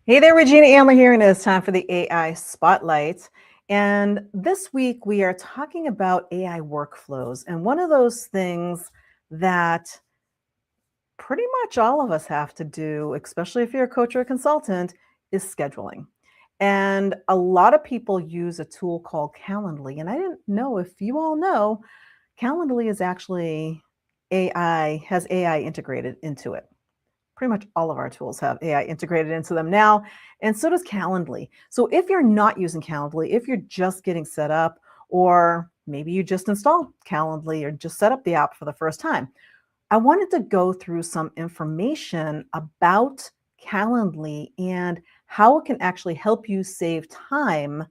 Hey there, Regina Amler here, and it's time for the AI Spotlight. And this week we are talking about AI workflows. And one of those things that pretty much all of us have to do, especially if you're a coach or a consultant, is scheduling. And a lot of people use a tool called Calendly. And I didn't know if you all know, Calendly is actually has AI integrated into it. Pretty much all of our tools have AI integrated into them now, and so does Calendly. So if you're not using Calendly, if you're just getting set up, or maybe you just installed Calendly or just set up the app for the first time, I wanted to go through some information about Calendly and how it can actually help you save time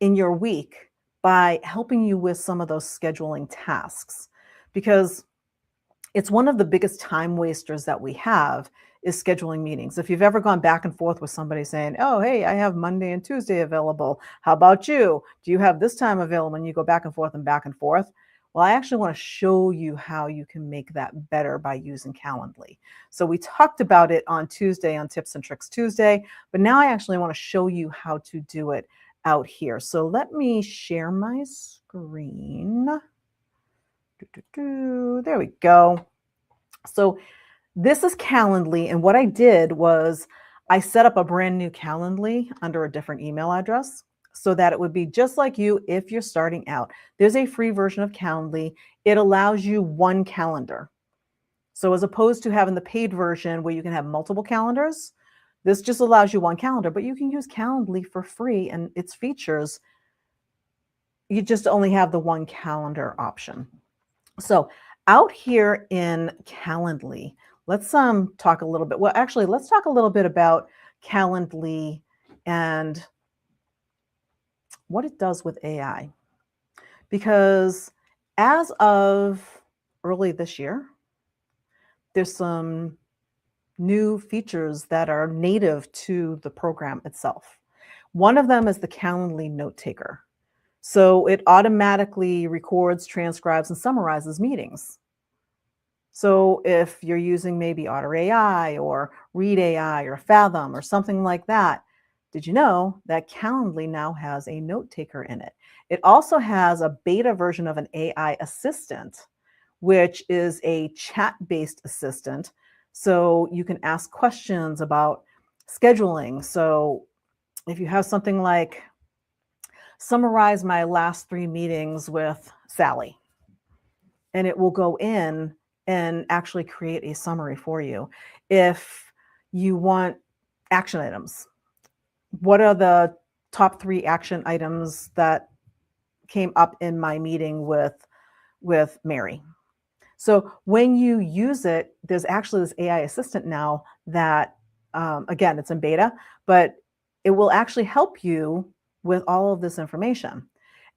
in your week by helping you with some of those scheduling tasks. Because it's one of the biggest time wasters that we have is scheduling meetings. If you've ever gone back and forth with somebody saying, oh, hey, I have Monday and Tuesday available. How about you? Do you have this time available? And you go back and forth and back and forth. Well, I actually want to show you how you can make that better by using Calendly. So we talked about it on Tuesday on Tips and Tricks Tuesday, but now I actually want to show you how to do it out here. So let me share my screen. There we go. So this is Calendly, and what I did was I set up a brand new Calendly under a different email address so that it would be just like you if you're starting out. There's a free version of Calendly. It allows you one calendar. So as opposed to having the paid version where you can have multiple calendars, this just allows you one calendar, but you can use Calendly for free and its features. You just only have the one calendar option. So out here in Calendly, let's talk a little bit. Well, actually, let's talk a little bit about Calendly and what it does with AI. Because as of early this year, there's some new features that are native to the program itself. One of them is the Calendly note taker. So it automatically records, transcribes, and summarizes meetings. So if you're using maybe Otter AI or Read AI or Fathom or something like that, did you know that Calendly now has a note taker in it? It also has a beta version of an AI assistant, which is a chat-based assistant. So you can ask questions about scheduling. So if you have something like, summarize my last 3 meetings with Sally, and it will go in and actually create a summary for you. If you want action items, what are the top 3 action items that came up in my meeting with Mary? So when you use it, there's actually this AI assistant now that, again, it's in beta, but it will actually help you with all of this information.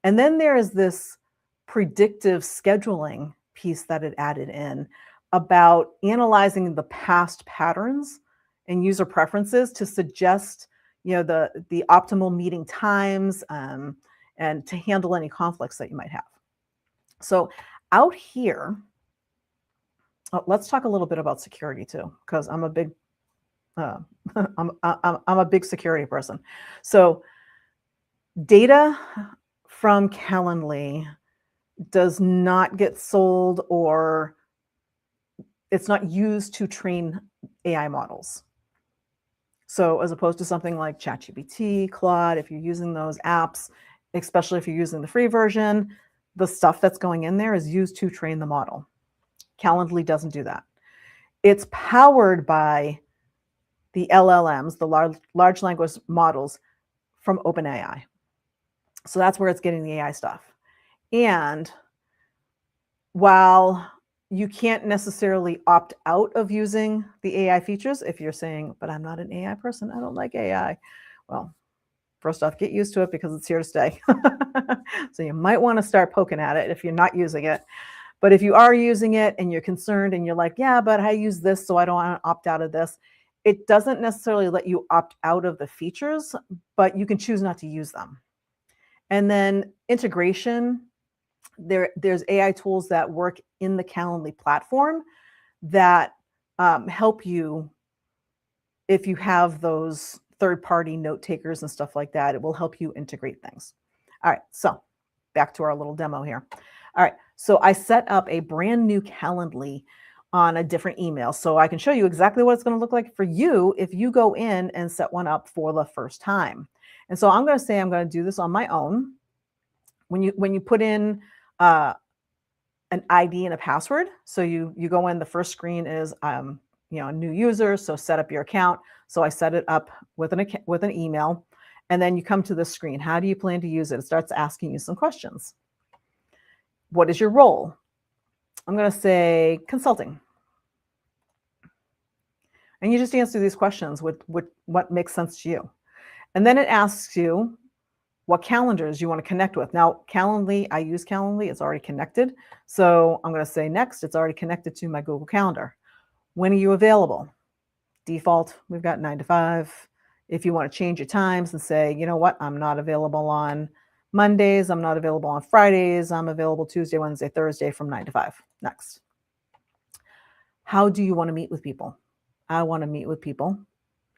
And then there is this predictive scheduling piece that it added in about analyzing the past patterns and user preferences to suggest, the optimal meeting times, and to handle any conflicts that you might have. So out here, let's talk a little bit about security too, because I'm a big I'm a big security person. So data from Calendly does not get sold, or it's not used to train AI models. So as opposed to something like ChatGPT, Claude, if you're using those apps, especially if you're using the free version, the stuff that's going in there is used to train the model. Calendly doesn't do that. It's powered by the LLMs, the large language models from OpenAI. So that's where it's getting the AI stuff. And while you can't necessarily opt out of using the AI features, if you're saying, but I'm not an AI person, I don't like AI. Well, first off, get used to it because it's here to stay. So you might want to start poking at it if you're not using it. But if you are using it and you're concerned and you're like, yeah, but I use this, so I don't want to opt out of this, it doesn't necessarily let you opt out of the features, but you can choose not to use them. And then integration, there's AI tools that work in the Calendly platform that help you if you have those third-party note takers and stuff like that, it will help you integrate things. All right, so back to our little demo here. All right, so I set up a brand new Calendly on a different email. So I can show you exactly what it's going to look like for you if you go in and set one up for the first time. And so I'm going to say I'm going to do this on my own. When you put in an ID and a password, so you go in, the first screen is a new user, so set up your account. So I set it up with an email, and then you come to this screen. How do you plan to use it? It starts asking you some questions. What is your role? I'm going to say consulting. And you just answer these questions with what makes sense to you. And then it asks you what calendars you want to connect with. Now, Calendly, I use Calendly. It's already connected. So I'm going to say next. It's already connected to my Google Calendar. When are you available? Default, we've got 9 to 5. If you want to change your times and say, you know what, I'm not available on Mondays, I'm not available on Fridays, I'm available Tuesday, Wednesday, Thursday from 9 to 5. Next. How do you want to meet with people? I want to meet with people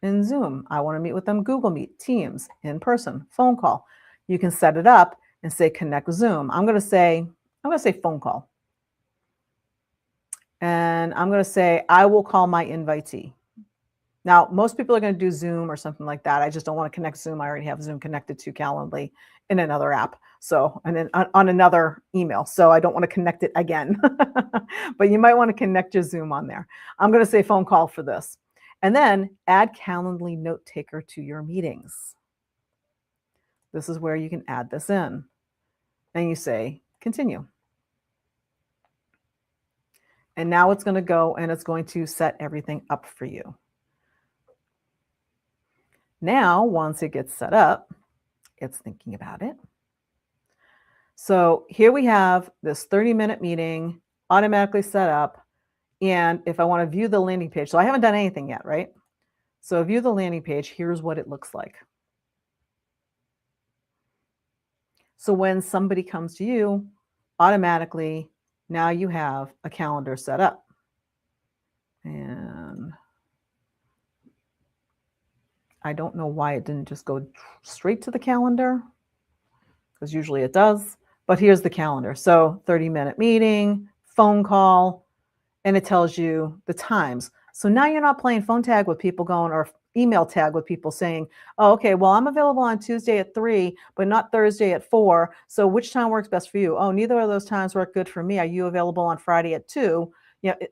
in Zoom. I want to meet with them Google Meet, Teams, in person, phone call. You can set it up and say connect Zoom. I'm going to say phone call. And I'm going to say I will call my invitee. Now, most people are going to do Zoom or something like that. I just don't want to connect Zoom. I already have Zoom connected to Calendly in another app. So, and then on another email. So I don't want to connect it again. But you might want to connect your Zoom on there. I'm going to say phone call for this. And then add Calendly note taker to your meetings. This is where you can add this in. And you say continue. And now it's going to go and it's going to set everything up for you. Now, once it gets set up, it's thinking about it. So here we have this 30-minute meeting automatically set up. And if I want to view the landing page, so I haven't done anything yet, right? So view the landing page, here's what it looks like. So when somebody comes to you, automatically, now you have a calendar set up. And I don't know why it didn't just go straight to the calendar, because usually it does. But here's the calendar. So 30-minute meeting, phone call, and it tells you the times. So now you're not playing phone tag with people going, or email tag with people saying, oh, okay, well, I'm available on Tuesday at 3, but not Thursday at 4. So which time works best for you? Oh, neither of those times work good for me. Are you available on Friday at 2?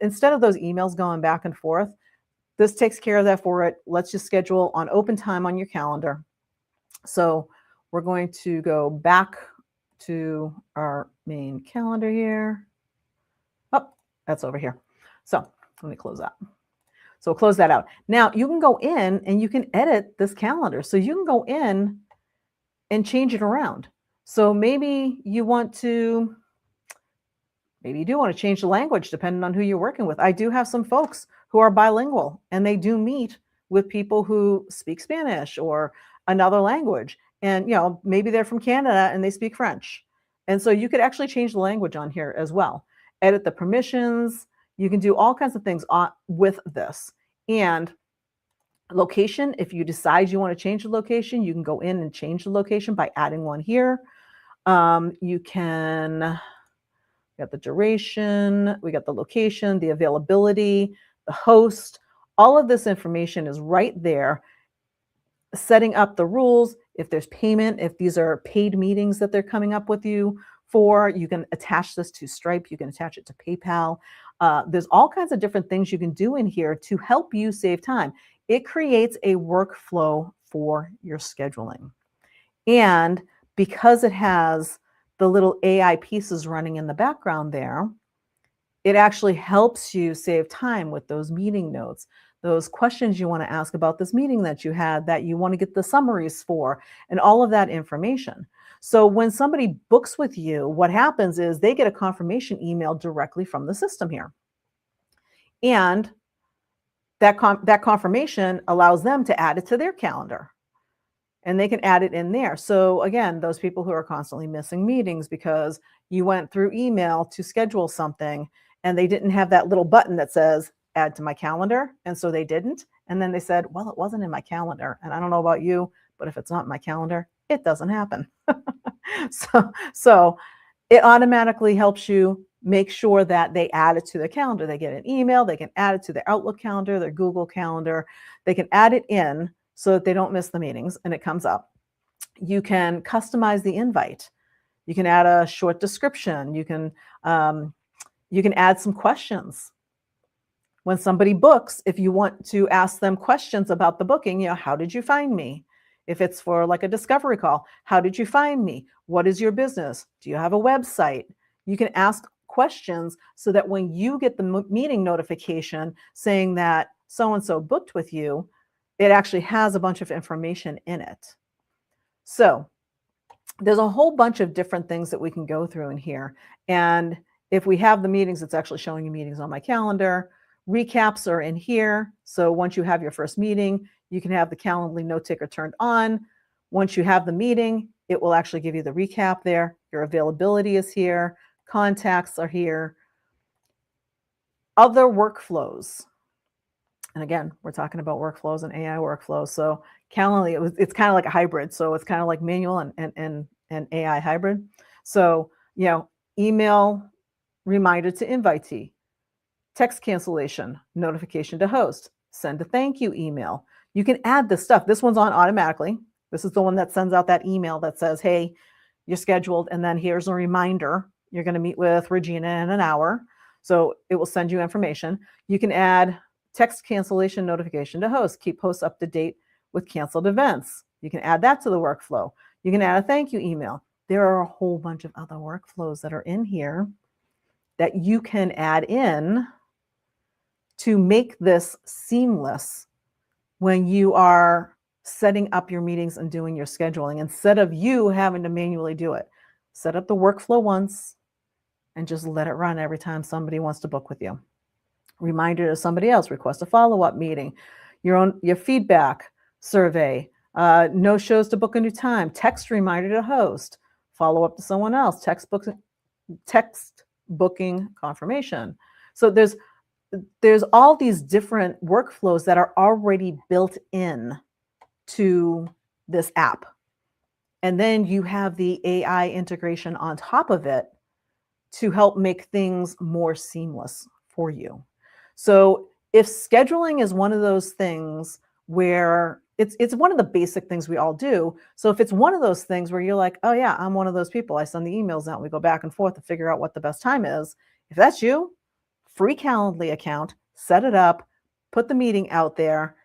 Instead of those emails going back and forth, this takes care of that for it. Let's just schedule on open time on your calendar. So we're going to go back to our main calendar here. Oh, that's over here. So let me close that. So we'll close that out. Now you can go in and you can edit this calendar. So you can go in and change it around. So maybe you do want to change the language depending on who you're working with. I do have some folks who are bilingual and they do meet with people who speak Spanish or another language. And, maybe they're from Canada and they speak French. And so you could actually change the language on here as well. Edit the permissions. You can do all kinds of things with this. And location, if you decide you want to change the location, you can go in and change the location by adding one here. You can, we got the duration, we got the location, the availability, the host. All of this information is right there. Setting up the rules, if there's payment, if these are paid meetings that they're coming up with you for, you can attach this to Stripe, you can attach it to PayPal. There's all kinds of different things you can do in here to help you save time. It creates a workflow for your scheduling. And because it has the little AI pieces running in the background there, it actually helps you save time with those meeting notes, those questions you want to ask about this meeting that you had that you want to get the summaries for, and all of that information. So when somebody books with you, what happens is they get a confirmation email directly from the system here. And that confirmation allows them to add it to their calendar. And they can add it in there. So again, those people who are constantly missing meetings because you went through email to schedule something and they didn't have that little button that says add to my calendar. And so they didn't. And then they said, well, it wasn't in my calendar. And I don't know about you, but if it's not in my calendar, it doesn't happen. So it automatically helps you make sure that they add it to their calendar. They get an email, they can add it to their Outlook calendar, their Google calendar. They can add it in so that they don't miss the meetings and it comes up. You can customize the invite. You can add a short description. You can add some questions. When somebody books, if you want to ask them questions about the booking, how did you find me? If it's for like a discovery call, how did you find me? What is your business? Do you have a website? You can ask questions so that when you get the meeting notification saying that so-and-so booked with you, it actually has a bunch of information in it. So there's a whole bunch of different things that we can go through in here. And if we have the meetings, it's actually showing you meetings on my calendar. Recaps are in here. So once you have your first meeting, you can have the Calendly note taker turned on. Once you have the meeting, it will actually give you the recap there. Your availability is here. Contacts are here. Other workflows. And again, we're talking about workflows and AI workflows. So Calendly, it's kind of like a hybrid. So it's kind of like manual and AI hybrid. So, email reminder to invitee, text cancellation, notification to host, send a thank you email. You can add this stuff. This one's on automatically. This is the one that sends out that email that says, hey, you're scheduled. And then here's a reminder. You're going to meet with Regina in an hour. So it will send you information. You can add text cancellation notification to host. Keep hosts up to date with canceled events. You can add that to the workflow. You can add a thank you email. There are a whole bunch of other workflows that are in here that you can add in to make this seamless when you are setting up your meetings and doing your scheduling, instead of you having to manually do it. Set up the workflow once and just let it run every time somebody wants to book with you. Reminder to somebody else, request a follow-up meeting, your feedback survey, no shows to book a new time, text reminder to host, follow up to someone else, text booking confirmation. So there's all these different workflows that are already built in to this app. And then you have the AI integration on top of it to help make things more seamless for you. So if scheduling is one of those things where it's one of the basic things we all do. So if it's one of those things where you're like, oh yeah, I'm one of those people. I send the emails out and we go back and forth to figure out what the best time is. If that's you, free Calendly account, set it up, put the meeting out there,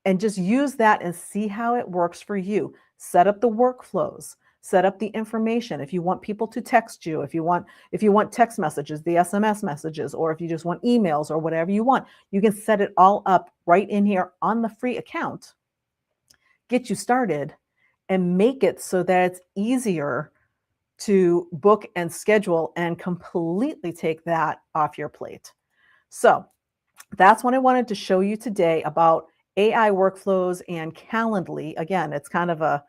and just use that and see how it works for you. Set up the workflows, set up the information. If you want people to text you, if you want text messages, the SMS messages, or if you just want emails or whatever you want, you can set it all up right in here on the free account. Get you started and make it so that it's easier to book and schedule and completely take that off your plate. So that's what I wanted to show you today about AI workflows and Calendly. Again, it's kind of a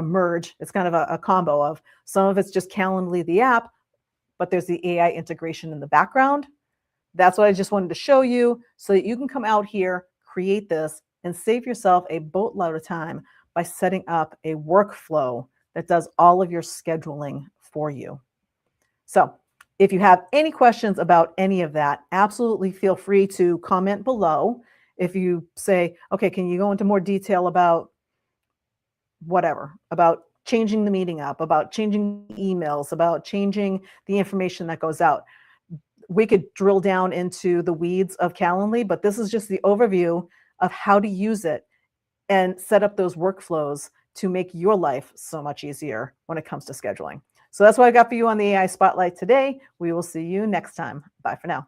merge. It's kind of a combo of some of it's just Calendly, the app, but there's the AI integration in the background. That's what I just wanted to show you so that you can come out here, create this, and save yourself a boatload of time by setting up a workflow that does all of your scheduling for you. So if you have any questions about any of that, absolutely feel free to comment below. If you say, okay, can you go into more detail about whatever, about changing the meeting up, about changing emails, about changing the information that goes out. We could drill down into the weeds of Calendly, but this is just the overview of how to use it and set up those workflows to make your life so much easier when it comes to scheduling. So that's what I got for you on the AI Spotlight today. We will see you next time. Bye for now.